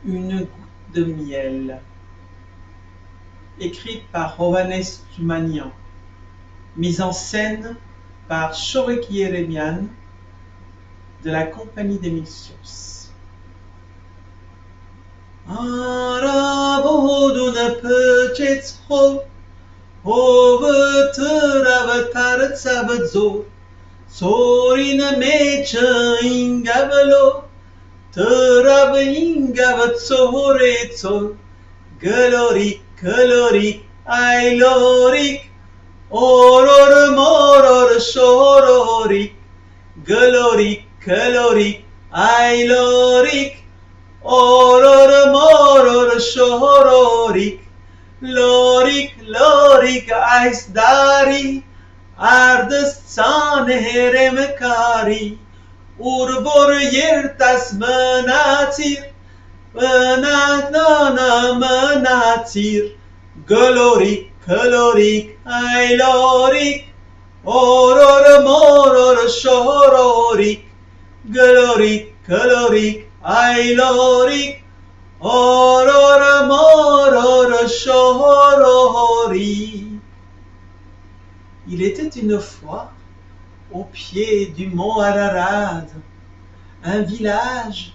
Une goutte de miel, écrite par Hovhannes Tumanian, mise en scène par Shorik Yeremian de la Compagnie des Mille Sources. Arabodun pecets ho, hoveteravet paretsabatzor, sorin mecha ingavalo, terab ingavat sohoretzor, Galorik, galorik, ailorik, oror moror shororik, galorik, galorik, ailorik, oror moror shororik, lorik, lorik, aisdari, ardestan heremekari, urbor yertas menatir, Menatir, galorik, galorik, ailorik, oror moror shororik, galorik, galorik, ailorik, oror moror shororik. Il était une fois, au pied du mont Ararat, un village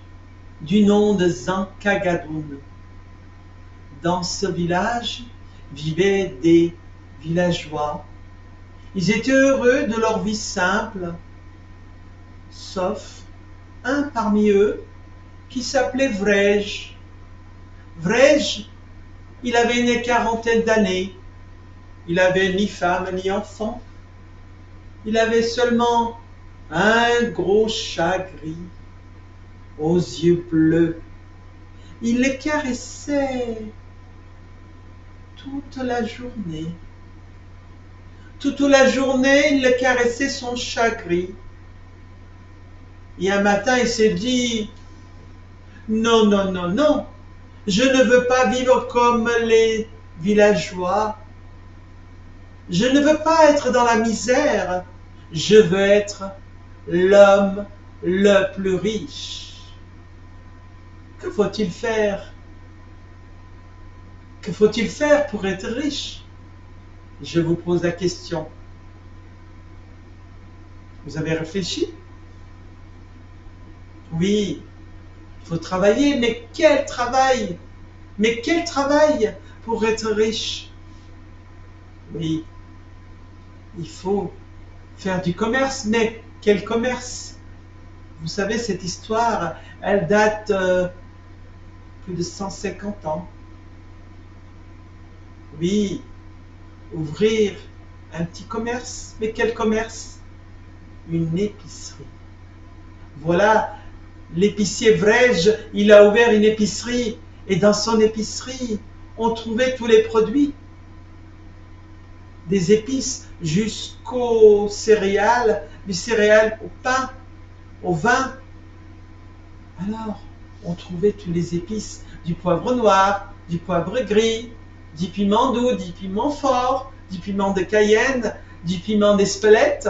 du nom de Zankagadoun. Dans ce village vivaient des villageois. Ils étaient heureux de leur vie simple, sauf un parmi eux qui s'appelait Vrej. Vrej, il avait une quarantaine d'années. Il n'avait ni femme ni enfant. Il avait seulement un gros chat gris aux yeux bleus. Il les caressait toute la journée. Toute la journée, il caressait son chat gris. Et un matin, il s'est dit, non, non, non, non, je ne veux pas vivre comme les villageois. Je ne veux pas être dans la misère. Je veux être l'homme le plus riche. Que faut-il faire? Que faut-il faire pour être riche? Je vous pose la question. Vous avez réfléchi? Oui, il faut travailler, mais quel travail? Mais quel travail pour être riche? Oui, il faut faire du commerce, mais quel commerce? Vous savez, cette histoire, elle date plus de 150 ans. Oui, ouvrir un petit commerce, mais quel commerce? Une épicerie. Voilà, l'épicier Vrej, il a ouvert une épicerie, et dans son épicerie, on trouvait tous les produits, des épices jusqu'aux céréales, du céréal au pain, au vin. Alors, on trouvait tous les épices, du poivre noir, du poivre gris, du piment doux, du piment fort, du piment de Cayenne, du piment d'Espelette,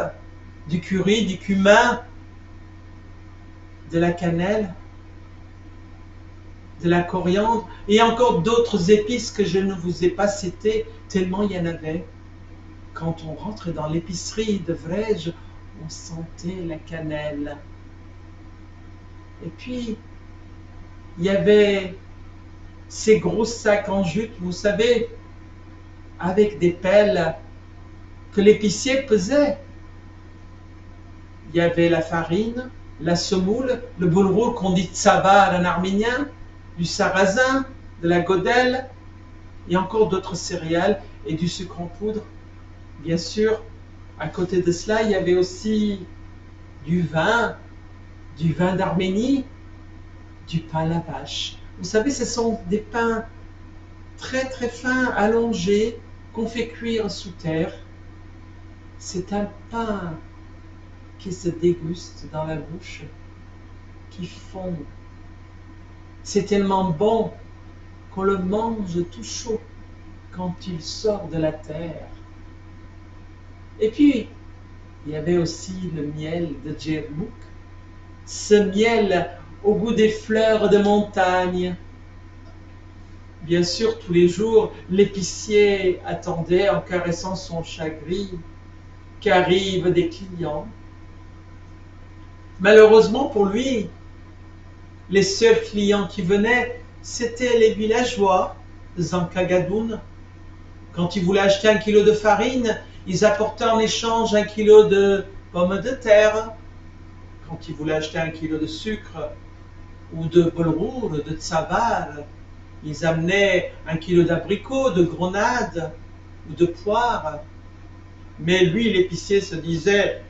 du curry, du cumin, de la cannelle, de la coriandre et encore d'autres épices que je ne vous ai pas citées, tellement il y en avait. Quand on rentrait dans l'épicerie de Vrej, on sentait la cannelle. Et puis, il y avait ces gros sacs en jute, vous savez, avec des pelles que l'épicier pesait. Il y avait la farine, la semoule, le boulgour qu'on dit tsavar en arménien, du sarrasin, de la godelle et encore d'autres céréales et du sucre en poudre. Bien sûr, à côté de cela, il y avait aussi du vin d'Arménie, du pain la vache. Vous savez, ce sont des pains très très fins, allongés, qu'on fait cuire sous terre. C'est un pain qui se déguste dans la bouche, qui fond. C'est tellement bon qu'on le mange tout chaud quand il sort de la terre. Et puis, il y avait aussi le miel de Djermouk, ce miel au goût des fleurs de montagne, Bien sûr, tous les jours, l'épicier attendait en caressant son chagrin qu'arrivent des clients. Malheureusement pour lui, les seuls clients qui venaient, c'étaient les villageois de Zankagadoun. Quand ils voulaient acheter 1 kilo de farine, ils apportaient en échange 1 kilo de pommes de terre. Quand ils voulaient acheter 1 kilo de sucre ou de bolrour, de tsavar, ils amenaient 1 kilo d'abricots, de grenades ou de poires. Mais lui, l'épicier, se disait: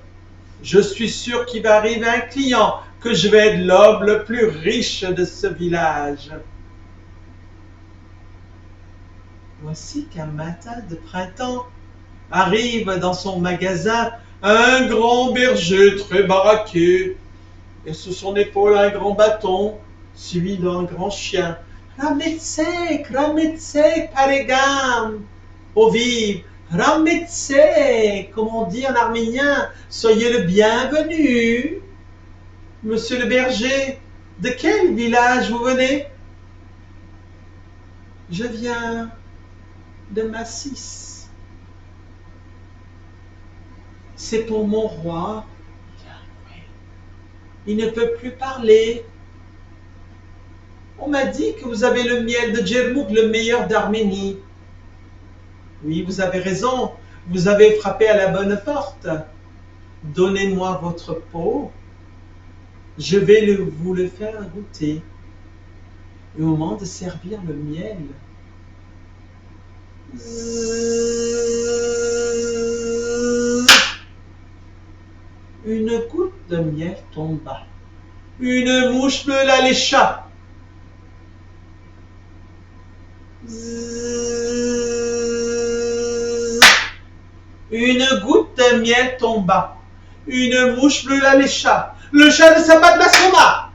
je suis sûr qu'il va arriver un client, que je vais être l'homme le plus riche de ce village. Voici qu'un matin de printemps arrive dans son magasin un grand berger très baraqué, et sous son épaule un grand bâton, suivi d'un grand chien. Rametsek, Rametsek, Paregam, au vive, Rametsek, comme on dit en arménien, soyez le bienvenu. Monsieur le berger, de quel village vous venez? Je viens de Massis. C'est pour mon roi. Il ne peut plus parler. On m'a dit que vous avez le miel de Djermouk, le meilleur d'Arménie. Oui, vous avez raison. Vous avez frappé à la bonne porte. Donnez-moi votre pot. Je vais vous le faire goûter. Et au moment de servir le miel, une goutte de miel tomba. Une mouche bleue la lécha. Une goutte de miel tomba. Une mouche bleue la lécha. Le chat ne s'abat de la soma.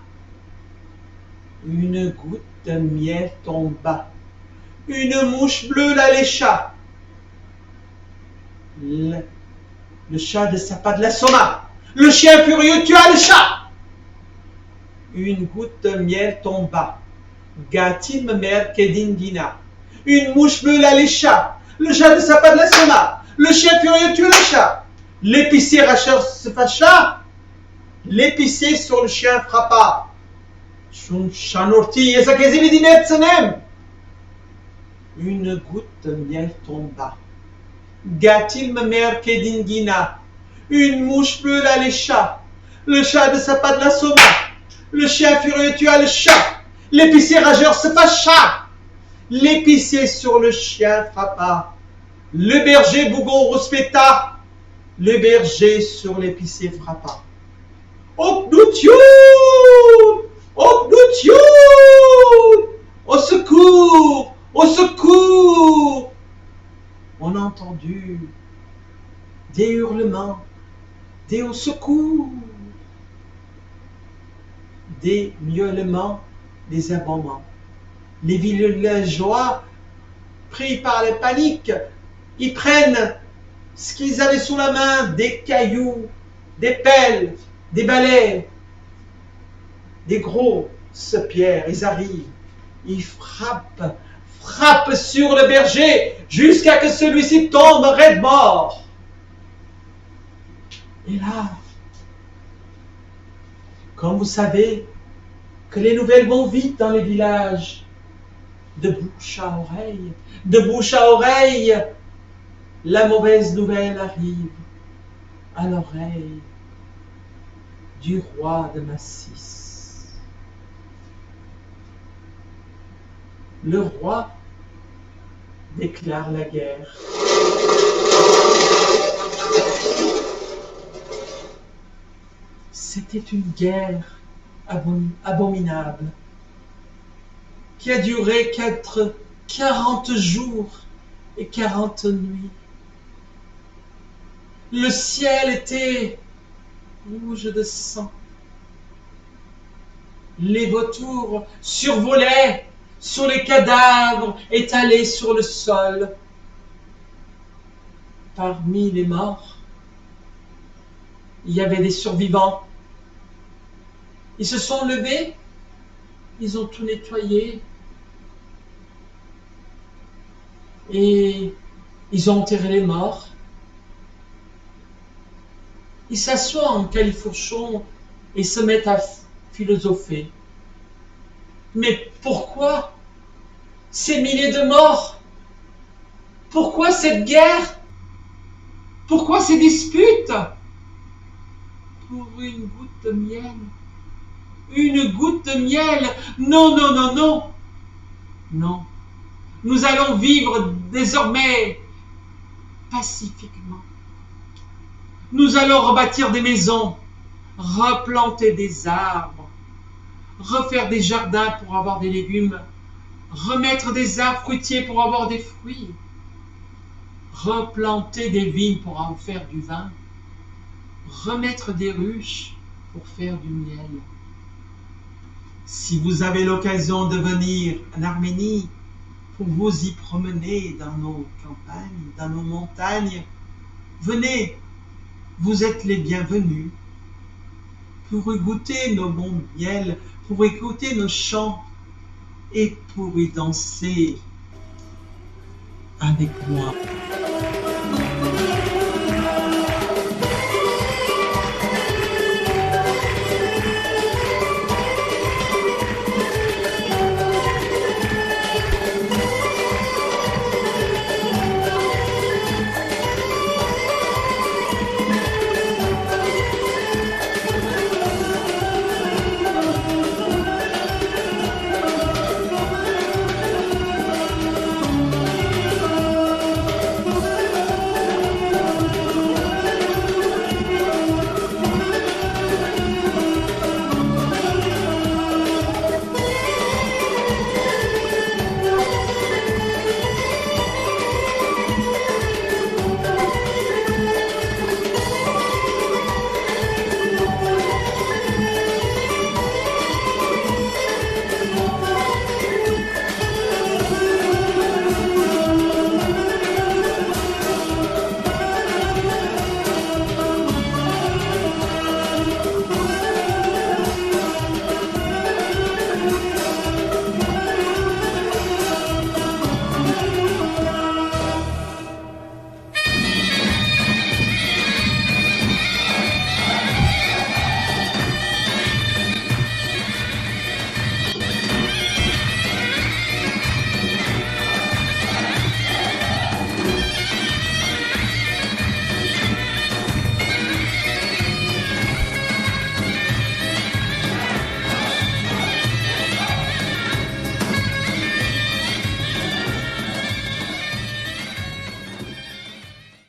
Une goutte de miel tomba. Une mouche bleue la lécha. Le chat ne s'abat de la soma. Le chien furieux tua le chat. Une goutte de miel tomba. Gatim mer kedingina. Une mouche bleue la lécha. Le chat ne s'abat de la soma. Le chien furieux tue le chat. L'épicier racheur se fâcha. L'épicier sur le chien frappa. Une goutte de miel tomba. Gatil mer kedingina. Une mouche bleue la lécha. Le chat ne s'abat de la soma. Le chien furieux tua le chat. L'épicier rageur se fâcha. L'épicier sur le chien frappa. Le berger bougon rouspéta. Le berger sur l'épicier frappa. Oknoutioun! Oknoutioun! Au secours! Au secours! On a entendu des hurlements, des au secours, des miaulements, des aboiements. Les villageois, pris par la panique, ils prennent ce qu'ils avaient sous la main, des cailloux, des pelles, des balais, des grosses pierres. Ils arrivent, ils frappent sur le berger jusqu'à que celui-ci tombe raide mort. Et là, comme vous savez que les nouvelles vont vite dans les villages, de bouche à oreille, la mauvaise nouvelle arrive à l'oreille du roi de Massis. Le roi déclare la guerre. C'était une guerre abominable qui a duré 40 jours et 40 nuits. Le ciel était rouge de sang. Les vautours survolaient sur les cadavres étalés sur le sol. Parmi les morts, il y avait des survivants. Ils se sont levés, ils ont tout nettoyé. et ils ont enterré les morts. Ils s'assoient en califourchon et se mettent à philosopher. Mais pourquoi ces milliers de morts? Pourquoi cette guerre? Pourquoi ces disputes? Pour une goutte de miel. Une goutte de miel. Non, non, non, non. Non. Nous allons vivre désormais pacifiquement. Nous allons rebâtir des maisons, replanter des arbres, refaire des jardins pour avoir des légumes, remettre des arbres fruitiers pour avoir des fruits, replanter des vignes pour en faire du vin, remettre des ruches pour faire du miel. Si vous avez l'occasion de venir en Arménie pour vous y promener dans nos campagnes, dans nos montagnes, venez, vous êtes les bienvenus pour y goûter nos bons miels, pour écouter nos chants et pour y danser avec moi.